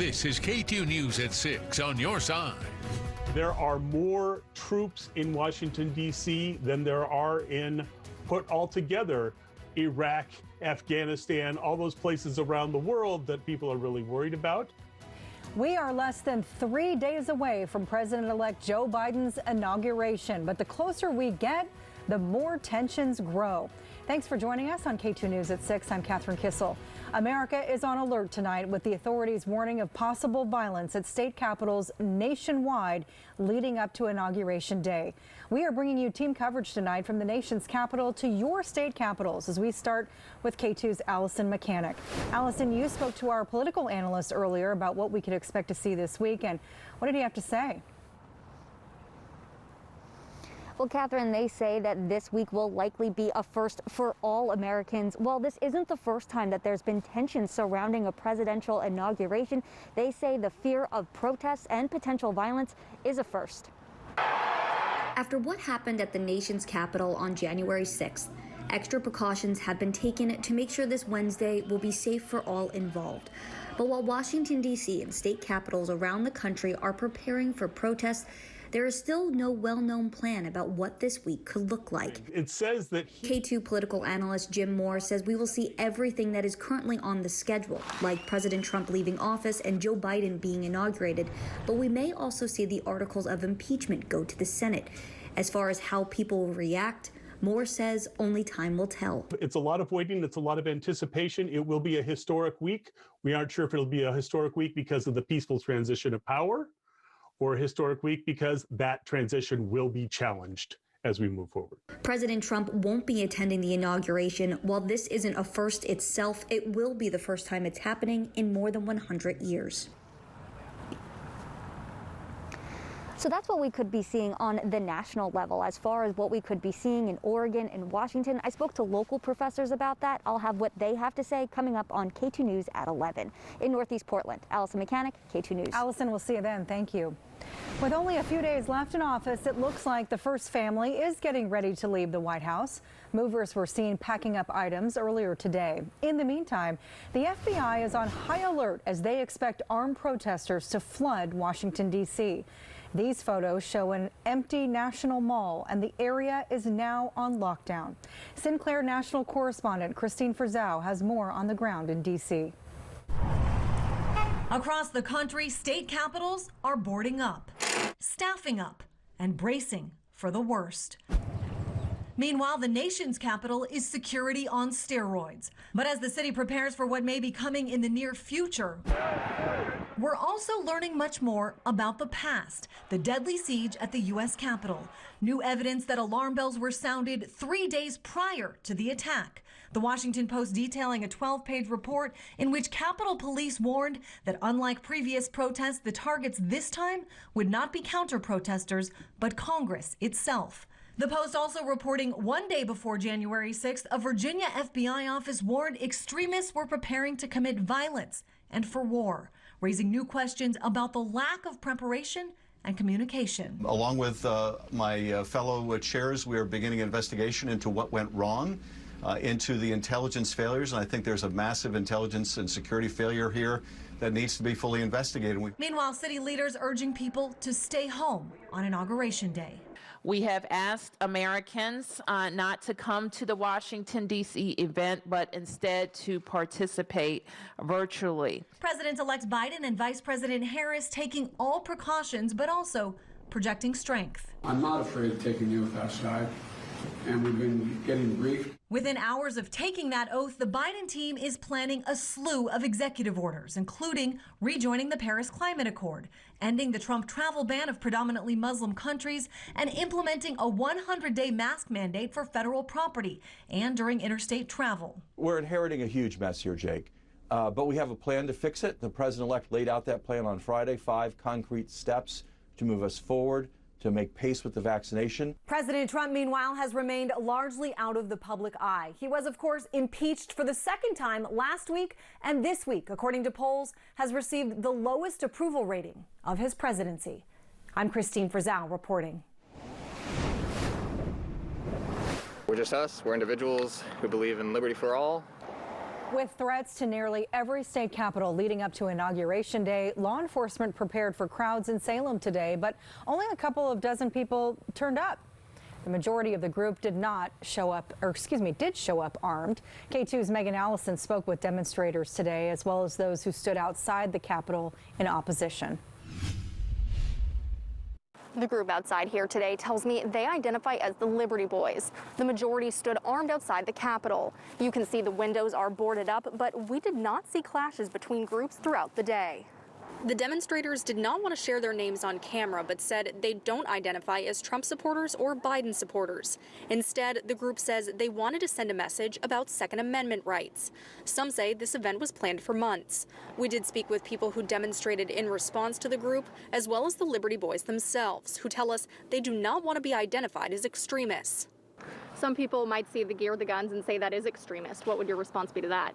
This is KATU News at 6 on your side. There are more troops in Washington, D.C. than there are in, put all together, Iraq, Afghanistan, all those places around the world that people are really worried about. We are less than 3 days away from President-elect Joe Biden's inauguration, but the closer we get, the more tensions grow. Thanks for joining us on KATU News at 6. I'm Catherine Kissel. America is on alert tonight with the authorities warning of possible violence at state capitals nationwide leading up to Inauguration Day. We are bringing you team coverage tonight from the nation's capital to your state capitals as we start with KATU's Allison Mechanic. Allison, you spoke to our political analyst earlier about what we could expect to see this week, and what did he have to say? Well, Catherine, they say that this week will likely be a first for all Americans. While this isn't the first time that there's been tension surrounding a presidential inauguration, they say the fear of protests and potential violence is a first. After what happened at the nation's capital on January 6th, extra precautions have been taken to make sure this Wednesday will be safe for all involved. But while Washington, D.C. and state capitals around the country are preparing for protests, there is still no well-known plan about what this week could look like. It says that KATU political analyst Jim Moore says we will see everything that is currently on the schedule, like President Trump leaving office and Joe Biden being inaugurated, but we may also see the articles of impeachment go to the Senate. As far as how people will react, Moore says only time will tell. It's a lot of waiting. It's a lot of anticipation. It will be a historic week. We aren't sure if it'll be a historic week because of the peaceful transition of power, or a historic week because that transition will be challenged as we move forward. President Trump won't be attending the inauguration. While this isn't a first itself, it will be the first time it's happening in more than 100 years. So that's what we could be seeing on the national level. As far as what we could be seeing in Oregon and Washington, I spoke to local professors about that. I'll have what they have to say coming up on KATU News at 11. In Northeast Portland, Allison Mechanic, KATU News. Allison, we'll see you then. Thank you. With only a few days left in office, it looks like the first family is getting ready to leave the White House. Movers were seen packing up items earlier today. In the meantime, the FBI is on high alert as they expect armed protesters to flood Washington, D.C. These photos show an empty National Mall, and the area is now on lockdown. Sinclair national correspondent Christine Frizzau has more on the ground in D.C. Across the country, state capitals are boarding up, staffing up, and bracing for the worst. Meanwhile, the nation's capital is security on steroids. But as the city prepares for what may be coming in the near future, we're also learning much more about the past, the deadly siege at the U.S. Capitol. New evidence that alarm bells were sounded 3 days prior to the attack. The Washington Post detailing a 12-page report in which Capitol Police warned that unlike previous protests, the targets this time would not be counter-protesters, but Congress itself. The Post also reporting 1 day before January 6th, a Virginia FBI office warned extremists were preparing to commit violence and for war, raising new questions about the lack of preparation and communication. Along with my fellow chairs, we are beginning an investigation into what went wrong, into the intelligence failures, and I think there's a massive intelligence and security failure here that needs to be fully investigated. Meanwhile, city leaders urging people to stay home on Inauguration Day. We have asked Americans not to come to the Washington, D.C. event, but instead to participate virtually. President-elect Biden and Vice President Harris taking all precautions, but also projecting strength. I'm not afraid of taking the oath outside, and we've been getting briefed. Within hours of taking that oath, the Biden team is planning a slew of executive orders, including rejoining the Paris Climate Accord, ending the Trump travel ban of predominantly Muslim countries, and implementing a 100-day mask mandate for federal property and during interstate travel. We're inheriting a huge mess here, Jake, but we have a plan to fix it. The president-elect laid out that plan on Friday, 5 concrete steps to move us forward, to make pace with the vaccination. President Trump, meanwhile, has remained largely out of the public eye. He was, of course, impeached for the second time last week, and this week, according to polls, has received the lowest approval rating of his presidency. I'm Christine Frizzau reporting. We're just us. We're individuals who believe in liberty for all With threats to nearly every state capital leading up to Inauguration Day, law enforcement prepared for crowds in Salem today, but only a couple of dozen people turned up. The majority of the group did show up armed. K2's Megan Allison spoke with demonstrators today, as well as those who stood outside the Capitol in opposition. The group outside here today tells me they identify as the Liberty Boys. The majority stood armed outside the Capitol. You can see the windows are boarded up, but we did not see clashes between groups throughout the day. The demonstrators did not want to share their names on camera, but said they don't identify as Trump supporters or Biden supporters. Instead, the group says they wanted to send a message about Second Amendment rights. Some say this event was planned for months. We did speak with people who demonstrated in response to the group, as well as the Liberty Boys themselves, who tell us they do not want to be identified as extremists. Some people might see the gear, the guns, and say that is extremist. What would your response be to that?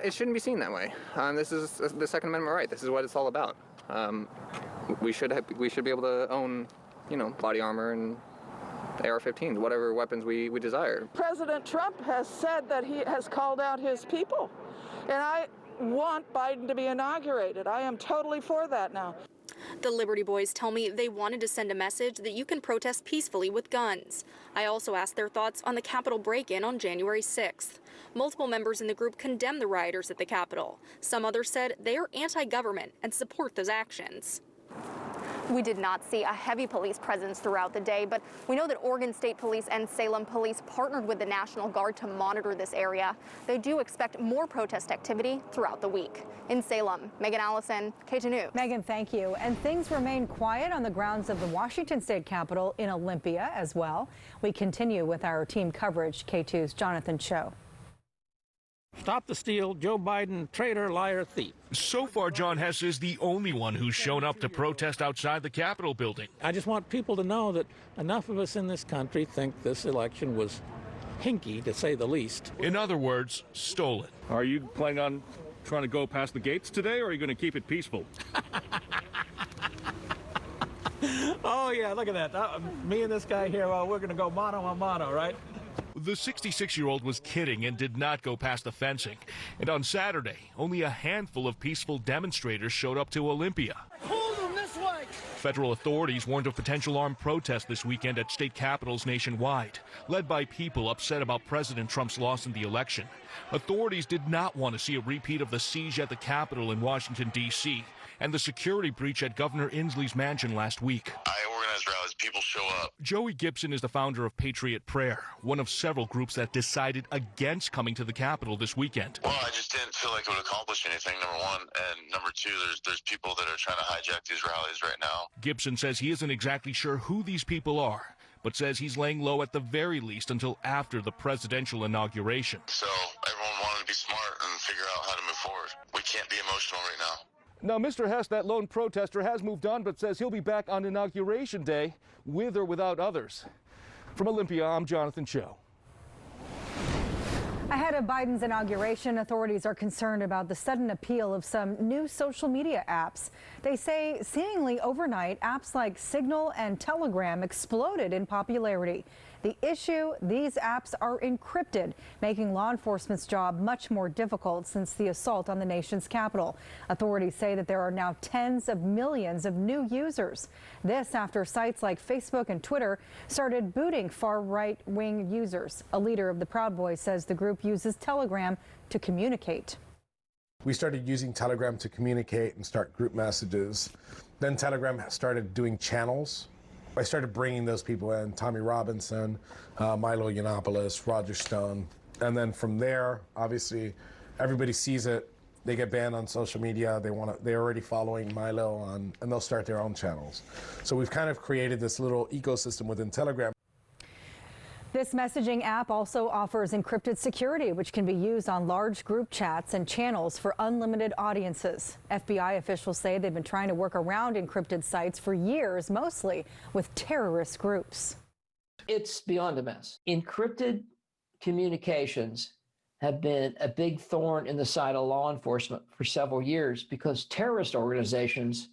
It shouldn't be seen that way. This is the Second Amendment right. This is what it's all about. We should be able to own, body armor and AR-15s, whatever weapons we desire. President Trump has said that he has called out his people, and I want Biden to be inaugurated. I am totally for that now. The Liberty Boys tell me they wanted to send a message that you can protest peacefully with guns. I also asked their thoughts on the Capitol break-in on January 6th. Multiple members in the group condemned the rioters at the Capitol. Some others said they are anti-government and support those actions. We did not see a heavy police presence throughout the day, but we know that Oregon State Police and Salem Police partnered with the National Guard to monitor this area. They do expect more protest activity throughout the week. In Salem, Megan Allison, KATU News. Megan, thank you. And things remain quiet on the grounds of the Washington State Capitol in Olympia as well. We continue with our team coverage. K2's Jonathan Cho. Stop the steal, Joe Biden, traitor, liar, thief. So far, John Hess is the only one who's shown up to protest outside the Capitol building. I just want people to know that enough of us in this country think this election was hinky, to say the least. In other words, stolen. Are you planning on trying to go past the gates today, or are you going to keep it peaceful? Oh, yeah, look at that. Me and this guy here, well, we're going to go mano a mano, right? The 66-year-old was kidding and did not go past the fencing. And on Saturday, only a handful of peaceful demonstrators showed up to Olympia. Hold them this way! Federal authorities warned of potential armed protests this weekend at state capitals nationwide, led by people upset about President Trump's loss in the election. Authorities did not want to see a repeat of the siege at the Capitol in Washington, D.C., and the security breach at Governor Inslee's mansion last week. I organize rallies, people show up. Joey Gibson is the founder of Patriot Prayer, one of several groups that decided against coming to the Capitol this weekend. Well, I just didn't feel like it would accomplish anything, number one. And number two, there's people that are trying to hijack these rallies right now. Gibson says he isn't exactly sure who these people are, but says he's laying low at the very least until after the presidential inauguration. So everyone wanted to be smart and figure out how to move forward. We can't be emotional right now. Now, Mr. Hess, that lone protester, has moved on, but says he'll be back on Inauguration Day, with or without others. From Olympia, I'm Jonathan Cho. Ahead of Biden's inauguration, authorities are concerned about the sudden appeal of some new social media apps. They say seemingly overnight, apps like Signal and Telegram exploded in popularity. The issue, these apps are encrypted, making law enforcement's job much more difficult since the assault on the nation's capital. Authorities say that there are now tens of millions of new users. This after sites like Facebook and Twitter started booting far right-wing users. A leader of the Proud Boys says the group uses Telegram to communicate. We started using Telegram to communicate and start group messages. Then Telegram started doing channels. I started bringing those people in, Tommy Robinson, Milo Yiannopoulos, Roger Stone. And then from there, obviously, everybody sees it. They get banned on social media. They're already following Milo and they'll start their own channels. So we've kind of created this little ecosystem within Telegram. This messaging app also offers encrypted security, which can be used on large group chats and channels for unlimited audiences. FBI officials say they've been trying to work around encrypted sites for years, mostly with terrorist groups. It's beyond a mess. Encrypted communications have been a big thorn in the side of law enforcement for several years because terrorist organizations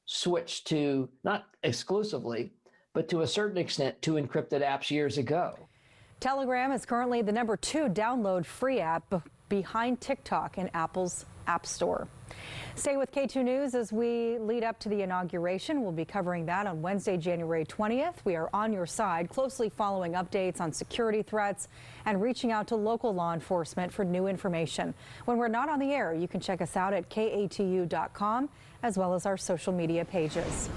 switched to, not exclusively, but to a certain extent to encrypted apps years ago. Telegram is currently the #2 download free app behind TikTok in Apple's App Store. Stay with K2 News as we lead up to the inauguration. We'll be covering that on Wednesday, January 20th. We are on your side, closely following updates on security threats and reaching out to local law enforcement for new information. When we're not on the air, you can check us out at KATU.com as well as our social media pages.